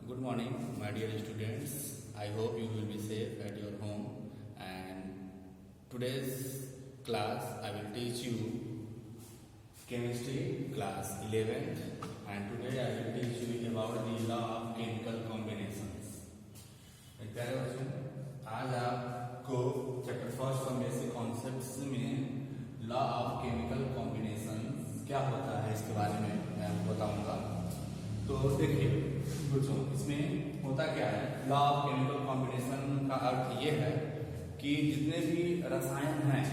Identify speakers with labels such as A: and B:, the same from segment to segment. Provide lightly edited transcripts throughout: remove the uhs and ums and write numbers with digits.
A: Good morning, my dear students. I hope you will be safe at your home. And today's class, I will teach you chemistry class 11th. And today I will teach you about the law of chemical combinations. प्यारे बच्चों, आज आपको chapter first और basic concepts में law of chemical combination क्या होता है इसके बारे में मैं आपको बताऊंगा। तो देखिए बच्चों, इसमें होता क्या है, लॉ ऑफ केमिकल कॉम्बिनेशन का अर्थ ये है कि जितने भी रसायन हैं,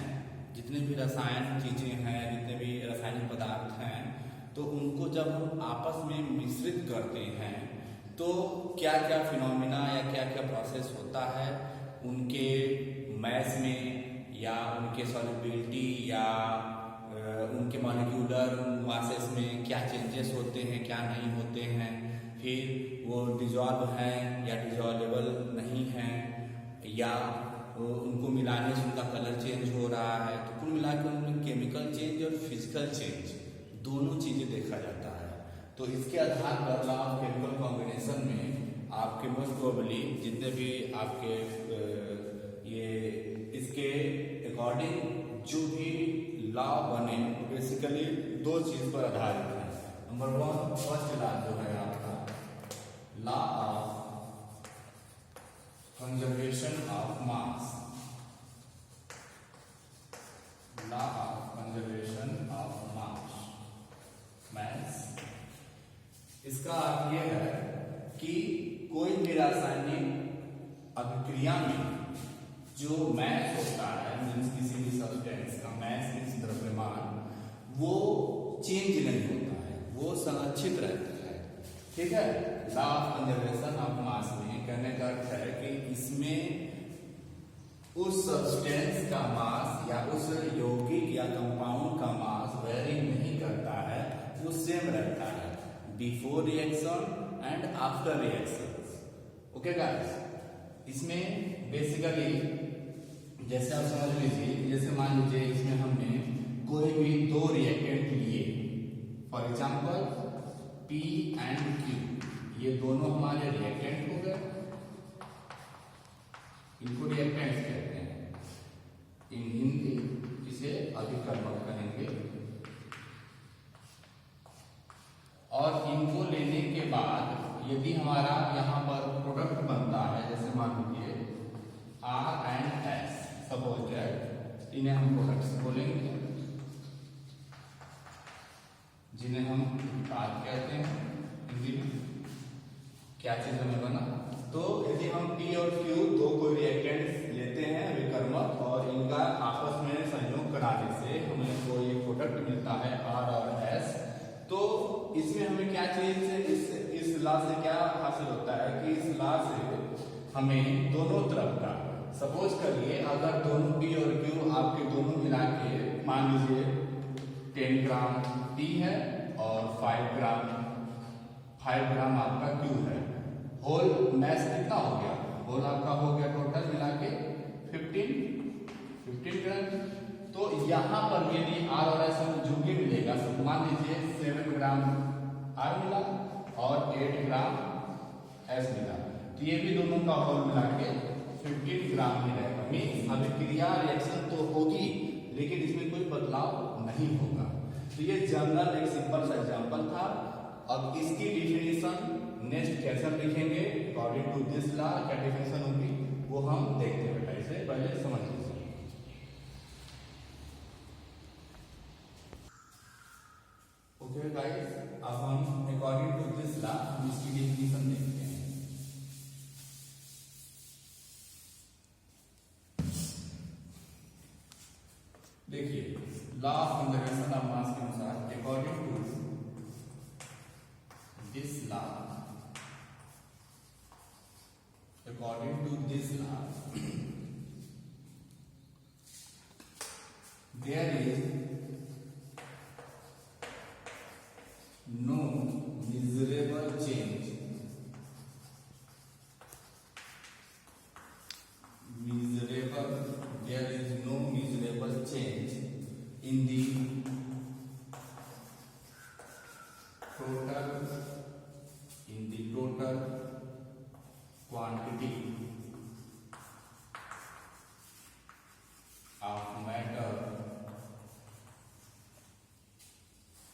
A: जितने भी रसायन चीजें हैं, जितने भी रासायनिक पदार्थ हैं, तो उनको जब हम आपस में मिश्रित करते हैं तो क्या क्या फिनोमिना या क्या क्या प्रोसेस होता है उनके मैस में या उनके सॉल्युबिलिटी या उनके मॉलिक्यूलर मासेस में क्या चेंजेस होते हैं, क्या नहीं होते हैं, फिर वो डिजॉल्व हैं या डिजॉल्वेबल नहीं हैं, या उनको मिलाने से उनका कलर चेंज हो रहा है। तो कुल मिलाकर उनमें केमिकल चेंज और फिजिकल चेंज दोनों चीजें देखा जाता है। तो इसके आधार पर लॉ ऑफ केमिकल कॉम्बिनेशन में आपके मोस्ट प्रोबेबली जितने भी आपके ये इसके अकॉर्डिंग जो भी लॉ बने बेसिकली दो चीज पर आधारित है। नंबर वन, फर्स्ट लॉ जो है आपका law of conservation of mass, law of conservation of मास। इसका अर्थ यह है कि कोई भी रासायनिक अभिक्रिया में जो मैस होता है, मीन्स किसी भी सब्सटेंस का मैस मीन्स द्रव्यमान, वो चेंज नहीं होता है, वो संरक्षित रहता है। ठीक है। लॉ ऑफ कंजर्वेशन ऑफ मास में कहने का अर्थ है कि इसमें उस सब्सटेंस का मास या उस यौगिक या कंपाउंड का मास वेरी नहीं करता है, वो सेम रहता है before reaction and after reaction. Okay guys, इसमें बेसिकली जैसे आप समझ लीजिए, जैसे मान लीजिए इसमें हमने कोई भी दो रिएक्टेंट लिए, for example P and Q, ये दोनों हमारे रिएक्टेंट हो गए, इनको रिएक्टेंट्स कहते हैं, इन हिंदी इसे अभिकर्मक कहेंगे। और इनको लेने के बाद यदि हमारा यहाँ पर प्रोडक्ट बनता है, जैसे मान लीजिए R and S, suppose that, इन्हें हम प्रोडक्ट्स बोलेंगे, जिन्हें हम उत्पाद कहते हैं हिंदी में। क्या चीज हमें बना, तो यदि हम P और Q दो कोई रिएक्टेंट्स लेते हैं विकर्मक और इनका आपस में संयोग कराने से हमें कोई प्रोडक्ट मिलता है R और S, तो इसमें हमें क्या चीज इस लॉ से क्या हासिल होता है कि इस लॉ से हमें दोनों तरफ का, सपोज करिए अगर दोनों P और Q आपके दोनों मिला के मान लीजिए 10 ग्राम P है और 5 ग्राम आपका Q है, होल मैस कितना हो गया, होल आपका हो गया टोटल मिला के 15 ग्राम। तो यहाँ पर यदि R और S में जो भी मिलेगा, तो मान लीजिए 7 ग्राम R मिला और 8 ग्राम S मिला, तो ये भी दोनों का होल मिला के 15 ग्राम ही रहेगा। मीन्स अभिक्रिया रिएक्शन तो होगी लेकिन इसमें कोई बदलाव नहीं होगा। तो ये जनरल एक सिंपल सा एग्जांपल था। अब इसकी डिफिनेशन नेक्स्ट कैसे लिखेंगे अकॉर्डिंग टू दिस लॉ, क्या डिफिनेशन होगी वो हम देखते हैं। बेटा इसे पहले समझ लीजिए। ओके गाइस, अब हम अकॉर्डिंग टू दिस लॉ इसकी डिफिनेशन देखते हैं। देखिए, law of conservation of mass के अनुसार according to this law, there is no measurable change in the total quantity of matter.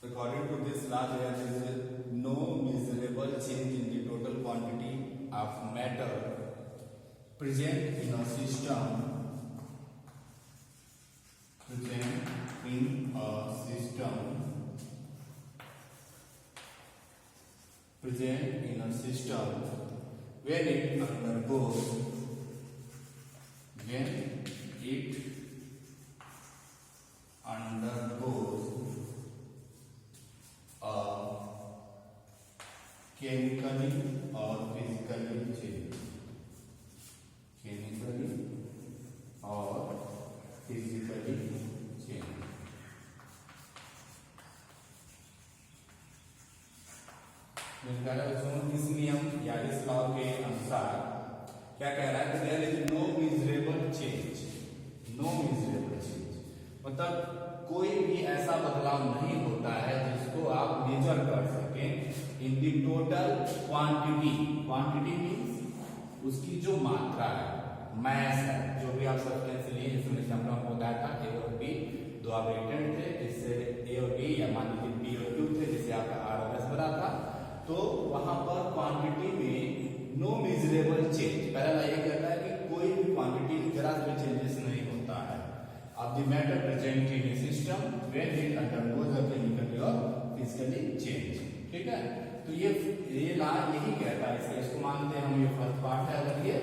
A: According to this law, there is no measurable change in the total quantity of matter present in a system. Present in a system. Present in a system when it undergoes. When it undergoes a chemically or physically change. Chemically or physically change. इस नियम या इस law के अनुसार क्या कह रहा है कि there is no measurable change. No measurable change मतलब कोई भी ऐसा बदलाव नहीं होता है जिसको आप मेजर कर सकें in the total quantity. Quantity means उसकी जो मात्रा है, मैस है, जो भी आप सब्सटेंस लिए जिसमें हमने आपको बताया था ए और बी दो आप रिएक्टेंट थे जिससे ए और बी या मान लीजिए बी और क्यू थे जिससे आपका आर और एस बना था. तो वहां पर क्वांटिटी में नो मेजरेबल चेंज. पहला ये कहता है कि कोई भी क्वांटिटी में जरा भी चेंजेस नहीं होता है of the matter present in a system when it undergoes a chemical or physically change. ठीक है, तो ये ला यही कहता है. इसको मानते हैं हम ये फर्स्ट पार्ट है. अगर ये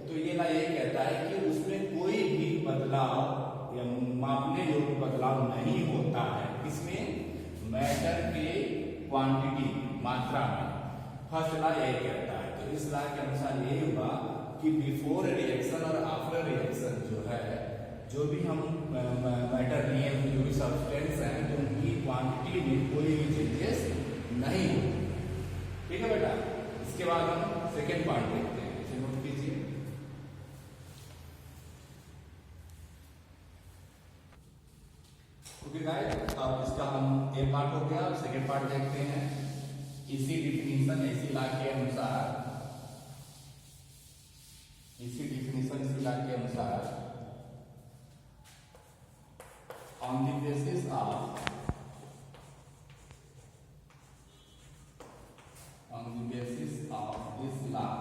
A: तो ये ला ये कहता है कि उसमें कोई भी बदलाव या मापने योग्य बदलाव नहीं होता है. इसमें मैटर के क्वांटिटी मात्रा में. फर्स्ट ला यही कहता है. तो इस ला के अनुसार ये हुआ कि बिफोर रिएक्शन और आफ्टर रिएक्शन जो है जो भी हम मैटर लिए जो भी सब्सटेंस हैं तो उनकी क्वांटिटी में कोई भी चेंजेस नहीं होते. ठीक है बेटा. इसके बाद हम सेकेंड पार्ट देखते हैं. इसे नोट कीजिए. ओके गाइस, अब इसका हम एक पार्ट हो गया. सेकेंड पार्ट देखते हैं. इसी डिफिनीशन इसी लॉ के अनुसार on the basis of this law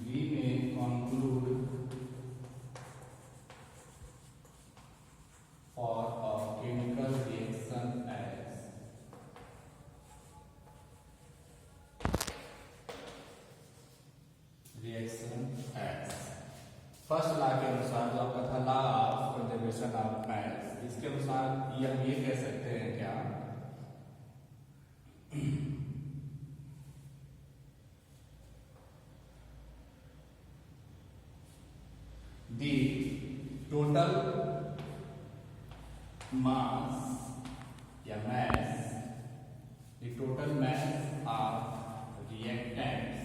A: we may conclude for a chemical reaction as first law के अनुसार जो आपका था law of conservation of mass, इसके अनुसार ये हम ये कह सकते हैं क्या दी टोटल मास या mass, the total mass of reactants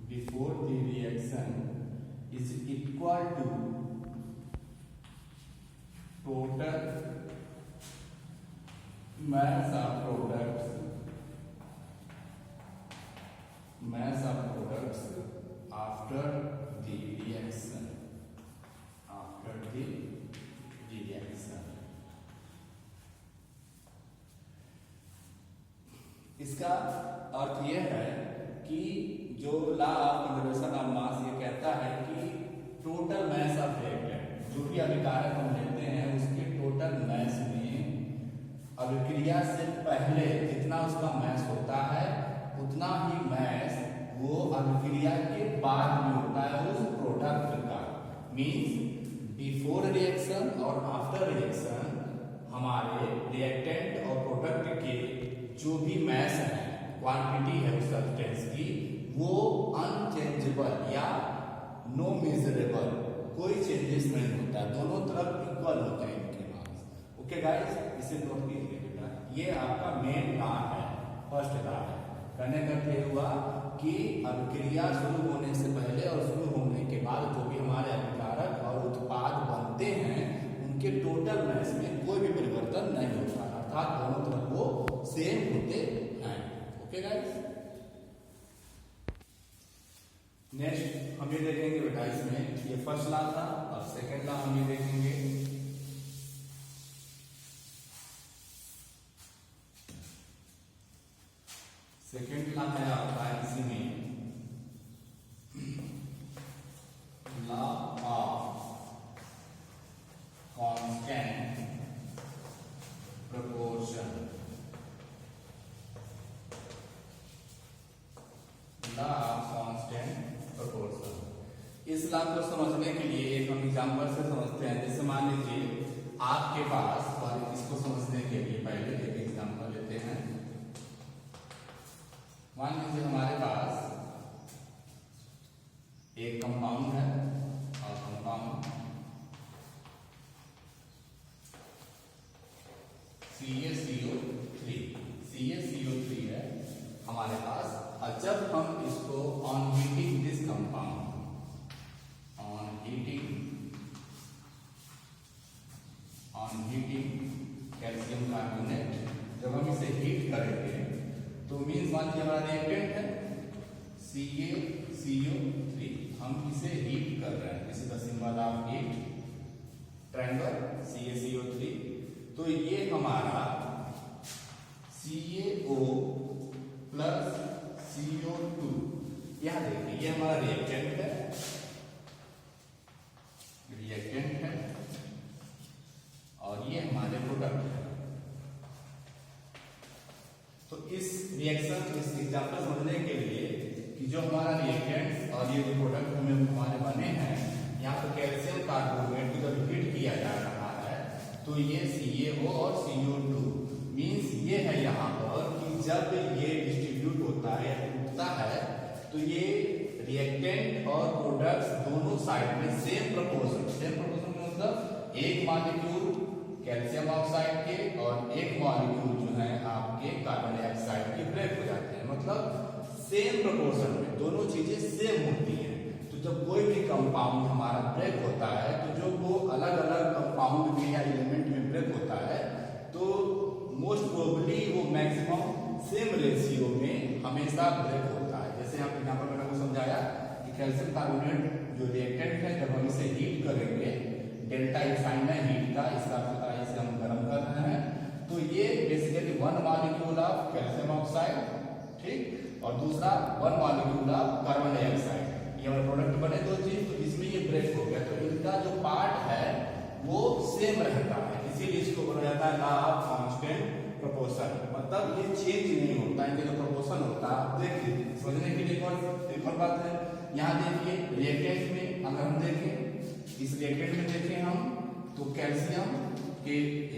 A: before the reaction is equal to total mass of products after the reaction. इसका अर्थ यह है कि जो लॉ ऑफ कंजर्वेशन ऑफ मास ये कहता है कि टोटल मैस ऑफ रिएक्टेंट जो भी अभिकारक हम लेते हैं उसके टोटल मैस में अभिक्रिया से पहले जितना उसका मैस होता है उतना ही मैस वो अभिक्रिया के बाद में होता है उस प्रोडक्ट का. मीन्स बिफोर रिएक्शन और आफ्टर रिएक्शन हमारे रिएक्टेंट और प्रोडक्ट के जो भी मैस है, क्वांटिटी है उस सब्सटेंस की, वो अनचेंजेबल या नो मेजरेबल, कोई चेंजेस नहीं होता. दोनों तरफ इक्वल होते हैं इनके मास. ओके गाइस, इसे नोट कीजिए बेटा. ये आपका मेन लॉ है, फर्स्ट लॉ है। कहने का ये हुआ कि अभिक्रिया शुरू होने से पहले और शुरू होने के बाद जो भी हमारे अभिकारक और उत्पाद बनते हैं उनके टोटल मास में कोई भी परिवर्तन नहीं होता, अर्थात दोनों तरफ वो सेम होते हैं। ओके गाइस, नेक्स्ट हम ये देखेंगे बेटा, इसमें ये फर्स्ट लॉ था और सेकंड लॉ हम ये देखेंगे। सेकंड लॉ है आपका इसी में law of constant proportion. Law of constant proportion, इस लॉ को समझने के लिए एक हम एग्जांपल से समझते हैं। जैसे मान लीजिए आपके पास, और इसको समझने के लिए पहले एक एग्जांपल लेते हैं। मान लीजिए हमारे पास एक कंपाउंड है और कंपाउंड CaCO3 है हमारे पास। और जब हम इसको on heating this compound, on heating calcium carbonate, जब हम इसे हीट करेंगे तो मीन्स मान लीजिए हमारा रिएक्टेंट है CaCO3, हम इसे हीट कर रहे हैं, this is the symbol of heat, triangle CaCO3। तो ये हमारा CaO प्लस CO2, यह देखिए ये हमारा रिएक्टेंट है, और ये हमारे प्रोडक्ट है। तो इस रिएक्शन, इस एग्जांपल समझने के लिए कि जो हमारा रिएक्टेंट और ये जो प्रोडक्ट हमारे बने हैं, यहाँ पर कैल्शियम कार्बोनेट को जब हीट किया जा रहा है तो ये CaO और CO2 मीन्स ये है यहाँ पर कि जब ये डिस्ट्रीब्यूट होता है या टूटता है तो ये रिएक्टेंट और प्रोडक्ट्स दोनों साइड में सेम प्रोपोर्शन मतलब एक मॉलिक्यूल कैल्शियम ऑक्साइड के और एक मॉलिक्यूल जो है आपके कार्बन डाइऑक्साइड के ब्रेक हो जाते हैं, मतलब सेम प्रोपोर्शन में दोनों चीजें सेम होती हैं। तो जब कोई भी कंपाउंड हमारा ब्रेक होता है तो जो वो अलग अलग कंपाउंड में या एलिमेंट में ब्रेक होता है तो मोस्ट प्रोबेबली वो मैक्सिमम सेम रेशियो में हमेशा ब्रेक होता है। जैसे यहाँ पर मैंने को समझाया कि कैल्शियम कार्बोनेट जो रिएक्टेंट है, जब हम इसे हीट करेंगे, डेल्टा एक साइन है हीट का, इसका पता है, इसे हम गर्म कर रहे हैं, तो ये basically one molecule of calcium oxide, ठीक, और दूसरा one molecule of carbon dioxide, ये हमारे प्रोडक्ट बने दो चीज, तो इसमें ये ब्रेक हो गया तो इनका जो पार्ट है वो सेम रहता है, इसीलिए इसको बोला जाता है लॉ ऑफ कांस्टेंट प्रोपोर्शन, मतलब ये चेंज नहीं होता, इनका जो प्रोपोर्शन होता है। देखिए समझने के लिए एक और बात है, यहाँ देखिए रिएक्टेंट में अगर हम देखें, इस रिएक्टेंट में देखें हम तो कैल्शियम के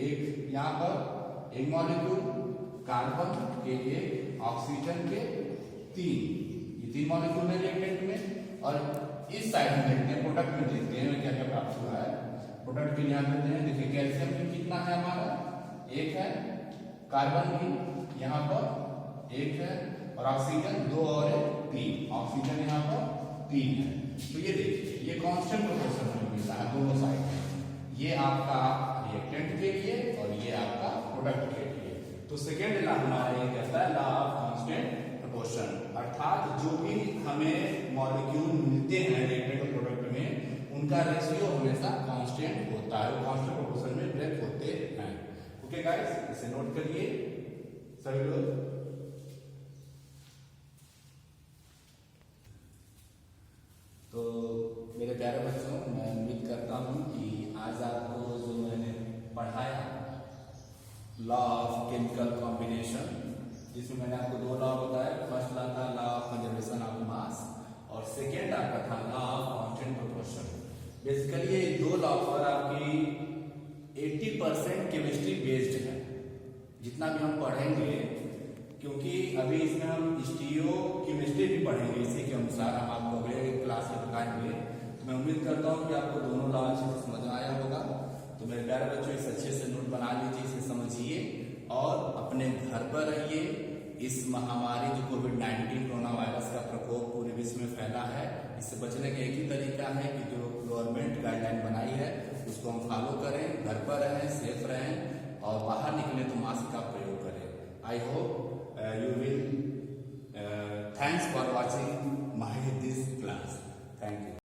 A: एक यहाँ पर एक मॉलिक्यूल, कार्बन के एक, ऑक्सीजन के तीन, ये तीन मॉलिक्यूल है रिएक्टेंट में। और इस साइड में देखते हैं, प्रोडक्ट में देखते हैं क्या क्या प्राप्त हुआ है। प्रोडक्ट के यहाँ देखते हैं, देखिए कैल्शियम भी कितना है हमारा, एक है, कार्बन भी यहाँ पर एक है, और ऑक्सीजन दो और तीन, ऑक्सीजन यहाँ पर तीन है। तो ये देखिए ये कांस्टेंट प्रोपोर्शन में मिलता है दोनों साइड में, ये आपका रिएक्टेंट के लिए और ये आपका प्रोडक्ट के लिए। तो सेकेंड लॉ हमारा ये कहता है लॉ ऑफ कांस्टेंट प्रोपोर्शन, अर्थात जो भी हमें मॉलिक्यूल मिलते हैं रिएक्टेंट और प्रोडक्ट में, उनका रेशियो हमेशा कांस्टेंट होता है, वो कांस्टेंट प्रोपोर्शन में ब्रेक होते हैं। ओके गाइस, इसे नोट करिए सभी लोग। तो मेरे प्यारे बच्चों, मैं उम्मीद करता हूँ कि आज आपको जो मैंने पढ़ाया लॉ ऑफ केमिकल कॉम्बिनेशन, जिसमें मैंने आपको दो लॉ बताया, फर्स्ट लॉ था लॉ ऑफ कंजर्वेशन ऑफ मास और सेकेंड आपका था law of constant proportion. Basically ये दो लॉ पर आपकी 80% केमिस्ट्री बेस्ड है, जितना भी हम पढ़ेंगे, क्योंकि अभी इसमें हम स्टीरियो केमिस्ट्री भी पढ़ेंगे, इसी के अनुसार हम आपको अगले क्लास में बताएंगे। तो मैं उम्मीद करता हूँ कि आपको दोनों लॉ अच्छे से समझ आया होगा। तो मेरे प्यारे बच्चों, इस अच्छे से नोट बना लीजिए, इसे समझिए और अपने अपने घर पर रहिए। इस महामारी जो कोविड-19 कोरोना वायरस का प्रकोप पूरे विश्व में फैला है, इससे बचने का एक ही तरीका है कि जो गवर्नमेंट गाइडलाइन बनाई है उसको हम फॉलो करें, घर पर रहें, सेफ रहें और बाहर निकले तो मास्क का प्रयोग करें। I hope you will thanks for watching my this class. Thank you.